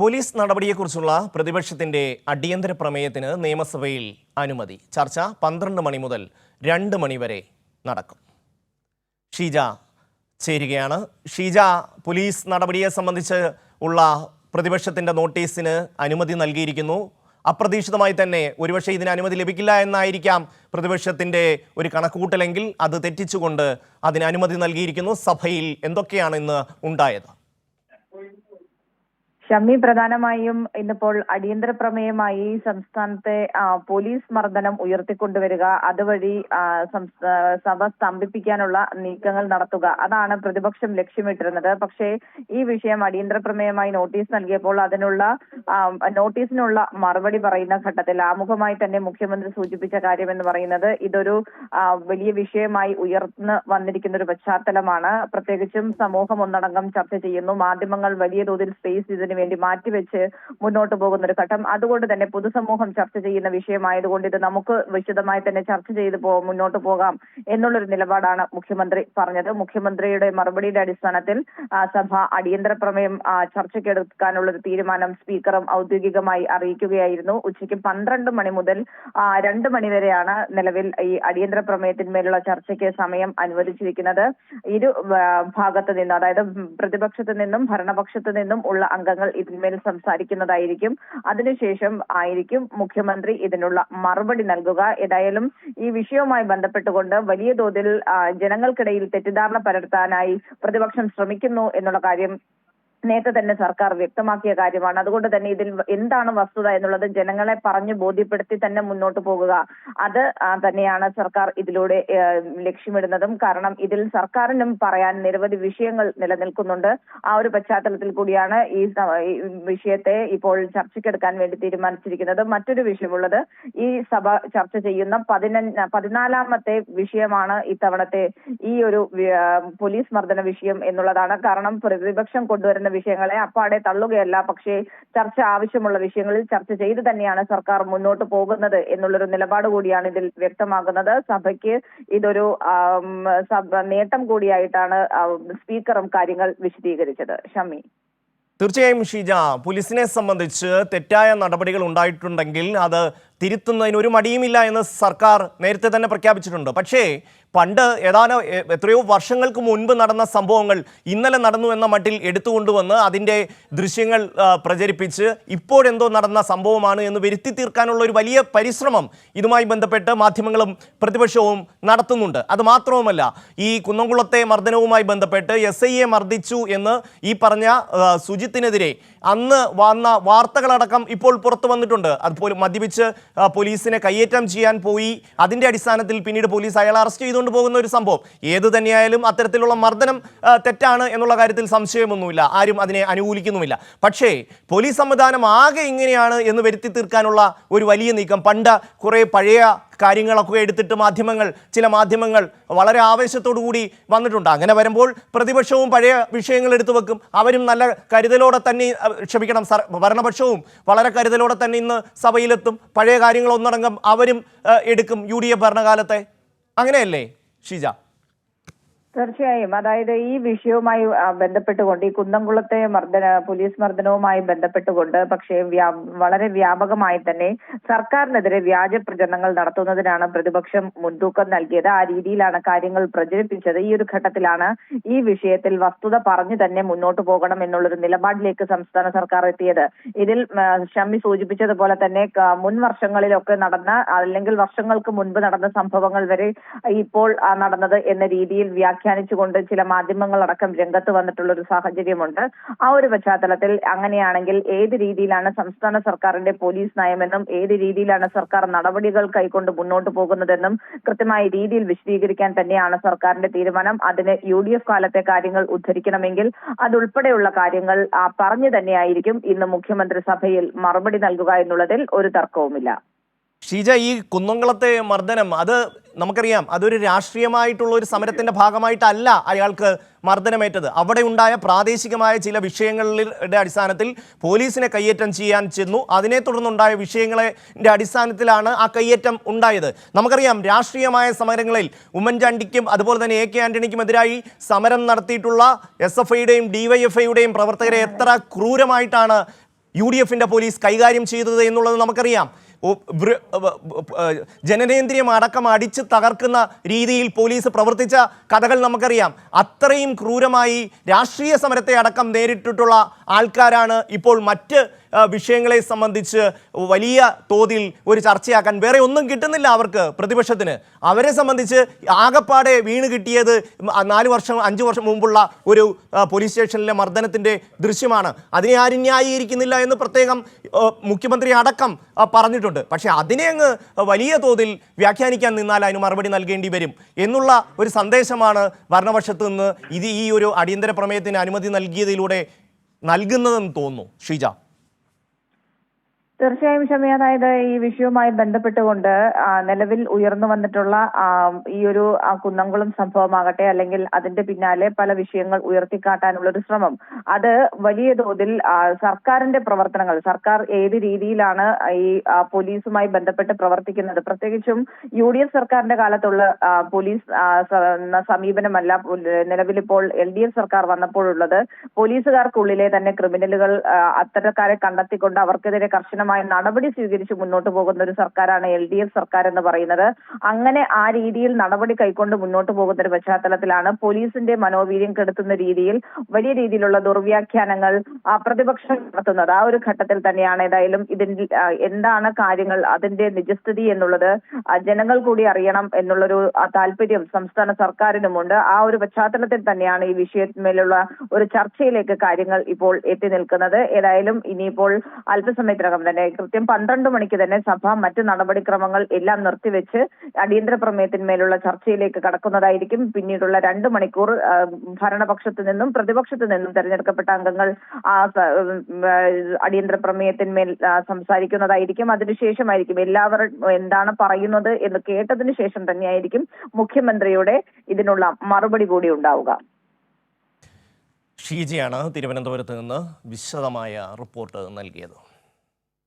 Police നടപടിയെക്കുറിച്ചുള്ള പ്രതിപക്ഷത്തിന്റെ അടിയന്തര പ്രമേയത്തിന് നിയമസഭയിൽ അനുമതി. ചർച്ച 12 മണി മുതൽ 2 മണി വരെ നടക്കും. ഷീജ ചേരുകയാണ്. ഷീജ, പോലീസ് നടപടിയെ സംബന്ധിച്ച് ഉള്ള പ്രതിപക്ഷത്തിന്റെ നോട്ടീസിന് അനുമതി നൽകിയിരിക്കുന്നു. അപ്രതീക്ഷിതമായി തന്നെ ഒരുപക്ഷെ ഇതിന് അനുമതി ലഭിക്കില്ല എന്നായിരിക്കാം പ്രതിപക്ഷത്തിന്റെ ഒരു കണക്കുകൂട്ടലെങ്കിൽ അത് തെറ്റിച്ചുകൊണ്ട് അതിന് അനുമതി നൽകിയിരിക്കുന്നു. സഭയിൽ എന്തൊക്കെയാണ് ഇന്ന് ഉണ്ടായത്? ഷമ്മി, പ്രധാനമായും ഇന്നിപ്പോൾ അടിയന്തര പ്രമേയമായി സംസ്ഥാനത്തെ പോലീസ് മർദ്ദനം ഉയർത്തിക്കൊണ്ടുവരിക, അതുവഴി സഭ സ്തംഭിപ്പിക്കാനുള്ള നീക്കങ്ങൾ നടത്തുക, അതാണ് പ്രതിപക്ഷം ലക്ഷ്യമിട്ടിരുന്നത്. പക്ഷേ ഈ വിഷയം അടിയന്തര പ്രമേയമായി നോട്ടീസ് നൽകിയപ്പോൾ നോട്ടീസിനുള്ള മറുപടി പറയുന്ന ഘട്ടത്തിൽ ആമുഖമായി തന്നെ മുഖ്യമന്ത്രി സൂചിപ്പിച്ച കാര്യം എന്ന് പറയുന്നത് ഇതൊരു വലിയ വിഷയമായി ഉയർന്നു വന്നിരിക്കുന്ന ഒരു പശ്ചാത്തലമാണ്. പ്രത്യേകിച്ചും സമൂഹം ഒന്നടങ്കം ചർച്ച ചെയ്യുന്നു. മാധ്യമങ്ങൾ വലിയ തോതിൽ സ്പേസ് ഇതിന് വേണ്ടി മാറ്റിവെച്ച് മുന്നോട്ട് പോകുന്ന ഒരു ഘട്ടം. അതുകൊണ്ട് തന്നെ പൊതുസമൂഹം ചർച്ച ചെയ്യുന്ന വിഷയമായതുകൊണ്ട് ഇത് നമുക്ക് വിശദമായി തന്നെ ചർച്ച ചെയ്ത് മുന്നോട്ട് പോകാം എന്നുള്ളൊരു നിലപാടാണ് മുഖ്യമന്ത്രി പറഞ്ഞത്. മുഖ്യമന്ത്രിയുടെ മറുപടിയുടെ അടിസ്ഥാനത്തിൽ സഭ അടിയന്തര പ്രമേയം ചർച്ചയ്ക്കെടുക്കാനുള്ള ഒരു തീരുമാനം സ്പീക്കറും ഔദ്യോഗികമായി അറിയിക്കുകയായിരുന്നു. ഉച്ചയ്ക്ക് 12 മണി മുതൽ 2 മണി വരെയാണ് നിലവിൽ ഈ അടിയന്തര പ്രമേയത്തിന്മേലുള്ള ചർച്ചയ്ക്ക് സമയം അനുവദിച്ചിരിക്കുന്നത്. ഇരു ഭാഗത്തു നിന്നും, അതായത് പ്രതിപക്ഷത്തു നിന്നും ഭരണപക്ഷത്തു നിന്നും ഉള്ള അംഗങ്ങൾ ഇതിന്മേൽ സംസാരിക്കുന്നതായിരിക്കും. അതിനുശേഷം ആയിരിക്കും മുഖ്യമന്ത്രി ഇതിനുള്ള മറുപടി നൽകുക. ഏതായാലും ഈ വിഷയവുമായി ബന്ധപ്പെട്ടുകൊണ്ട് വലിയ തോതിൽ ജനങ്ങൾക്കിടയിൽ തെറ്റിദ്ധാരണ പരത്താനായി പ്രതിപക്ഷം ശ്രമിക്കുന്നു എന്നുള്ള കാര്യം നേരത്തെ തന്നെ സർക്കാർ വ്യക്തമാക്കിയ കാര്യമാണ്. അതുകൊണ്ട് തന്നെ ഇതിൽ എന്താണ് വസ്തുത എന്നുള്ളത് ജനങ്ങളെ പറഞ്ഞു ബോധ്യപ്പെടുത്തി തന്നെ മുന്നോട്ട് പോകുക, അത് തന്നെയാണ് സർക്കാർ ഇതിലൂടെ ലക്ഷ്യമിടുന്നതും. കാരണം ഇതിൽ സർക്കാരിനും പറയാൻ നിരവധി വിഷയങ്ങൾ നിലനിൽക്കുന്നുണ്ട്. ആ ഒരു പശ്ചാത്തലത്തിൽ കൂടിയാണ് ഈ വിഷയത്തെ ഇപ്പോൾ ചർച്ചയ്ക്കെടുക്കാൻ വേണ്ടി തീരുമാനിച്ചിരിക്കുന്നത്. മറ്റൊരു വിഷയമുള്ളത്, ഈ സഭ ചർച്ച ചെയ്യുന്ന 14ാമത്തെ വിഷയമാണ് ഇത്തവണത്തെ ഈ ഒരു പോലീസ് മർദ്ദന വിഷയം എന്നുള്ളതാണ്. കാരണം പ്രതിപക്ഷം കൊണ്ടുവരുന്ന വിഷയങ്ങളെ അപ്പാടെ തള്ളുകയല്ല, പക്ഷേ ചർച്ച ആവശ്യമുള്ള വിഷയങ്ങളിൽ ചർച്ച ചെയ്ത് തന്നെയാണ് സർക്കാർ മുന്നോട്ട് പോകുന്നത് എന്നുള്ളൊരു നിലപാട് കൂടിയാണ് ഇതിൽ വ്യക്തമാകുന്നത്. സഭയ്ക്ക് ഇതൊരു നേട്ടം കൂടിയായിട്ടാണ് സ്പീക്കറും കാര്യങ്ങൾ വിശദീകരിച്ചത്. ഷമ്മി, തീർച്ചയായും ഷീജ, പോലീസിനെ സംബന്ധിച്ച് തെറ്റായ നടപടികൾ ഉണ്ടായിട്ടുണ്ടെങ്കിൽ അത് തിരുത്തുന്നതിന് ഒരു മടിയുമില്ല എന്ന് സർക്കാർ നേരത്തെ തന്നെ പ്രഖ്യാപിച്ചിട്ടുണ്ട്. പക്ഷേ പണ്ട് എത്രയോ വർഷങ്ങൾക്ക് മുൻപ് നടന്ന സംഭവങ്ങൾ ഇന്നലെ നടന്നു എന്ന മട്ടിൽ എടുത്തുകൊണ്ടുവന്ന് അതിൻ്റെ ദൃശ്യങ്ങൾ പ്രചരിപ്പിച്ച് ഇപ്പോഴെന്തോ നടന്ന സംഭവമാണ് എന്ന് വരുത്തി തീർക്കാനുള്ള ഒരു വലിയ പരിശ്രമം ഇതുമായി ബന്ധപ്പെട്ട് മാധ്യമങ്ങളും പ്രതിപക്ഷവും നടത്തുന്നുണ്ട്. അത് മാത്രവുമല്ല, ഈ കുന്നംകുളത്തെ മർദ്ദനവുമായി ബന്ധപ്പെട്ട് SIയെ മർദ്ദിച്ചു എന്ന് ഈ പറഞ്ഞ സുജിത്തിനെതിരെ അന്ന് വന്ന വാർത്തകളടക്കം ഇപ്പോൾ പുറത്തു വന്നിട്ടുണ്ട്. അതുപോലെ മദ്യപിച്ച് പോലീസിനെ കയ്യേറ്റം ചെയ്യാൻ പോയി, അതിൻ്റെ അടിസ്ഥാനത്തിൽ പിന്നീട് പോലീസ് അയാളെ അറസ്റ്റ് ചെയ്തുകൊണ്ട് പോകുന്ന ഒരു സംഭവം. ഏത് തന്നെയായാലും അത്തരത്തിലുള്ള മർദ്ദനം തെറ്റാണ് എന്നുള്ള കാര്യത്തിൽ സംശയമൊന്നുമില്ല, ആരും അതിനെ അനുകൂലിക്കുന്നുമില്ല. പക്ഷേ പോലീസ് സംവിധാനം ആകെ ഇങ്ങനെയാണ് എന്ന് വരുത്തി തീർക്കാനുള്ള ഒരു വലിയ നീക്കം, പണ്ട് കുറേ പഴയ കാര്യങ്ങളൊക്കെ എടുത്തിട്ട് ചില മാധ്യമങ്ങൾ വളരെ ആവേശത്തോടു കൂടി വന്നിട്ടുണ്ട്. അങ്ങനെ വരുമ്പോൾ പ്രതിപക്ഷവും പഴയ വിഷയങ്ങൾ എടുത്തു വെക്കും. അവരും നല്ല കരുതലോടെ തന്നെ, ഭരണപക്ഷവും വളരെ കരുതലോടെ തന്നെ ഇന്ന് സഭയിലെത്തും. പഴയ കാര്യങ്ങൾ ഒന്നടങ്കം അവരും എടുക്കും UDF ഭരണകാലത്തെ. അങ്ങനെയല്ലേ ഷീജ? തീർച്ചയായും. അതായത് ഈ വിഷയവുമായി ബന്ധപ്പെട്ടുകൊണ്ട്, ഈ കുന്നംകുളത്തെ പോലീസ് മർദ്ദനവുമായി ബന്ധപ്പെട്ടുകൊണ്ട് പക്ഷേ വളരെ വ്യാപകമായി തന്നെ സർക്കാരിനെതിരെ വ്യാജ പ്രചരണങ്ങൾ നടത്തുന്നതിനാണ് പ്രതിപക്ഷം മുൻതൂക്കം നൽകിയത്. ആ രീതിയിലാണ് കാര്യങ്ങൾ പ്രചരിപ്പിച്ചത്. ഈ ഒരു ഘട്ടത്തിലാണ് ഈ വിഷയത്തിൽ വസ്തുത പറഞ്ഞു തന്നെ മുന്നോട്ട് പോകണം എന്നുള്ളൊരു നിലപാടിലേക്ക് സംസ്ഥാന സർക്കാർ എത്തിയത്. ഇതിൽ ഷമ്മി സൂചിപ്പിച്ചതുപോലെ തന്നെ മുൻ വർഷങ്ങളിലൊക്കെ നടന്ന, അല്ലെങ്കിൽ വർഷങ്ങൾക്ക് മുൻപ് നടന്ന സംഭവങ്ങൾ വരെ ഇപ്പോൾ നടന്നത് എന്ന രീതിയിൽ വ്യാഖ്യാനിച്ചുകൊണ്ട് ചില മാധ്യമങ്ങളടക്കം രംഗത്ത് വന്നിട്ടുള്ള ഒരു സാഹചര്യമുണ്ട്. ആ ഒരു പശ്ചാത്തലത്തിൽ അങ്ങനെയാണെങ്കിൽ ഏത് രീതിയിലാണ് സംസ്ഥാന സർക്കാരിന്റെ പോലീസ് നയമെന്നും ഏത് രീതിയിലാണ് സർക്കാർ നടപടികൾ കൈക്കൊണ്ട് മുന്നോട്ട് പോകുന്നതെന്നും കൃത്യമായ രീതിയിൽ വിശദീകരിക്കാൻ തന്നെയാണ് സർക്കാരിന്റെ തീരുമാനം. അതിന് UDF കാലത്തെ കാര്യങ്ങൾ ഉദ്ധരിക്കണമെങ്കിൽ അതുൾപ്പെടെയുള്ള കാര്യങ്ങൾ പറഞ്ഞു തന്നെയായിരിക്കും ഇന്ന് മുഖ്യമന്ത്രി സഭയിൽ മറുപടി നൽകുക എന്നുള്ളതിൽ ഒരു തർക്കവുമില്ല. ഷീജ, ഈ കുന്നംകുളത്തെ മർദ്ദനം, അത് നമുക്കറിയാം, അതൊരു രാഷ്ട്രീയമായിട്ടുള്ള ഒരു സമരത്തിന്റെ ഭാഗമായിട്ടല്ല അയാൾക്ക് മർദ്ദനമേറ്റത്. അവിടെ ഉണ്ടായ പ്രാദേശികമായ ചില വിഷയങ്ങളുടെ അടിസ്ഥാനത്തിൽ പോലീസിനെ കയ്യേറ്റം ചെയ്യാൻ ചെന്നു. അതിനെ തുടർന്നുണ്ടായ വിഷയങ്ങളുടെ അടിസ്ഥാനത്തിലാണ് ആ കയ്യേറ്റം ഉണ്ടായത്. നമുക്കറിയാം, രാഷ്ട്രീയമായ സമരങ്ങളിൽ ഉമ്മൻചാണ്ടിക്കും അതുപോലെ തന്നെ AK ആന്റണിക്കുമെതിരായി സമരം നടത്തിയിട്ടുള്ള SFIയുടെയും DYFIയുടെയും പ്രവർത്തകരെ എത്ര ക്രൂരമായിട്ടാണ് UDFിൻ്റെ പോലീസ് കൈകാര്യം ചെയ്തത് എന്നുള്ളത് നമുക്കറിയാം. ജനനേന്ദ്രിയം അടക്കം അടിച്ച് തകർക്കുന്ന രീതിയിൽ പോലീസ് പ്രവർത്തിച്ച കഥകൾ നമുക്കറിയാം. അത്രയും ക്രൂരമായി രാഷ്ട്രീയ സമരത്തെ അടക്കം നേരിട്ടിട്ടുള്ള ആൾക്കാരാണ് ഇപ്പോൾ മറ്റ് വിഷയങ്ങളെ സംബന്ധിച്ച് വലിയ തോതിൽ ഒരു ചർച്ചയാക്കാൻ വേറെ ഒന്നും കിട്ടുന്നില്ല അവർക്ക്, പ്രതിപക്ഷത്തിന്. അവരെ സംബന്ധിച്ച് ആകപ്പാടെ വീണ് കിട്ടിയത് 4 വർഷം 5 വർഷം മുമ്പുള്ള ഒരു പോലീസ് സ്റ്റേഷനിലെ മർദ്ദനത്തിൻ്റെ ദൃശ്യമാണ്. അതിനെ ആരും ന്യായീകരിക്കുന്നില്ല എന്ന് പ്രത്യേകം മുഖ്യമന്ത്രി അടക്കം പറഞ്ഞിട്ടുണ്ട്. പക്ഷേ അതിനെ അങ്ങ് വലിയ തോതിൽ വ്യാഖ്യാനിക്കാൻ നിന്നാൽ അതിന് മറുപടി നൽകേണ്ടി വരും എന്നുള്ള ഒരു സന്ദേശമാണ് ഭരണപക്ഷത്ത് നിന്ന് ഈ ഒരു അടിയന്തര പ്രമേയത്തിന് അനുമതി നൽകിയതിലൂടെ നൽകുന്നതെന്ന് തോന്നുന്നു. ഷീജ. തീർച്ചയായും ഷമി, അതായത് ഈ വിഷയവുമായി ബന്ധപ്പെട്ടുകൊണ്ട് നിലവിൽ ഉയർന്നു വന്നിട്ടുള്ള ഈ ഒരു കുന്നംകുളം സംഭവമാകട്ടെ, അല്ലെങ്കിൽ അതിന്റെ പിന്നാലെ പല വിഷയങ്ങൾ ഉയർത്തിക്കാട്ടാനുള്ള ഒരു ശ്രമം, അത് വലിയ തോതിൽ സർക്കാരിന്റെ പ്രവർത്തനങ്ങൾ, സർക്കാർ ഏത് രീതിയിലാണ് ഈ പോലീസുമായി ബന്ധപ്പെട്ട് പ്രവർത്തിക്കുന്നത്, പ്രത്യേകിച്ചും UDF സർക്കാരിന്റെ കാലത്തുള്ള പോലീസ് സമീപനമല്ല നിലവിലിപ്പോൾ LDF സർക്കാർ വന്നപ്പോഴുള്ളത്. പോലീസുകാർക്കുള്ളിലെ തന്നെ ക്രിമിനലുകൾ, അത്തരക്കാരെ കണ്ടെത്തിക്കൊണ്ട് അവർക്കെതിരെ കർശന നടപടി സ്വീകരിച്ച് മുന്നോട്ട് പോകുന്ന ഒരു സർക്കാരാണ് LDF സർക്കാർ എന്ന് പറയുന്നത്. അങ്ങനെ ആ രീതിയിൽ നടപടി കൈക്കൊണ്ട് മുന്നോട്ട് പോകുന്ന ഒരു പശ്ചാത്തലത്തിലാണ് പോലീസിന്റെ മനോവീര്യം കെടുത്തുന്ന രീതിയിൽ വലിയ രീതിയിലുള്ള ദുർവ്യാഖ്യാനങ്ങൾ പ്രതിപക്ഷം നടത്തുന്നത്. ആ ഒരു ഘട്ടത്തിൽ തന്നെയാണ് ഏതായാലും ഇതിൽ എന്താണ് കാര്യങ്ങൾ, അതിന്റെ നിജസ്ഥിതി എന്നുള്ളത് ജനങ്ങൾ കൂടി അറിയണം എന്നുള്ളൊരു താല്പര്യം സംസ്ഥാന സർക്കാരിനുമുണ്ട്. ആ ഒരു പശ്ചാത്തലത്തിൽ തന്നെയാണ് ഈ വിഷയത്തിന്മേലുള്ള ഒരു ചർച്ചയിലേക്ക് കാര്യങ്ങൾ ഇപ്പോൾ എത്തി നിൽക്കുന്നത്. ഏതായാലും ഇനിയിപ്പോൾ അല്പസമയത്തിനകം തന്നെ കൃത്യം 12 മണിക്ക് തന്നെ സഭ മറ്റ് നടപടിക്രമങ്ങൾ എല്ലാം നിർത്തിവെച്ച് അടിയന്തര പ്രമേയത്തിന്മേലുള്ള ചർച്ചയിലേക്ക് കടക്കുന്നതായിരിക്കും. പിന്നീടുള്ള 2 മണിക്കൂർ ഭരണപക്ഷത്തു നിന്നും പ്രതിപക്ഷത്തു നിന്നും തെരഞ്ഞെടുക്കപ്പെട്ട അംഗങ്ങൾ അടിയന്തര പ്രമേയത്തിന്മേൽ സംസാരിക്കുന്നതായിരിക്കും. അതിനുശേഷമായിരിക്കും എല്ലാവരും എന്താണ് പറയുന്നത് എന്ന് കേട്ടതിന് ശേഷം തന്നെയായിരിക്കും മുഖ്യമന്ത്രിയുടെ ഇതിനുള്ള മറുപടി കൂടി ഉണ്ടാവുക. ഷീജയാണ് തിരുവനന്തപുരത്ത് നിന്ന് വിശദമായ റിപ്പോർട്ട് നൽകിയത്.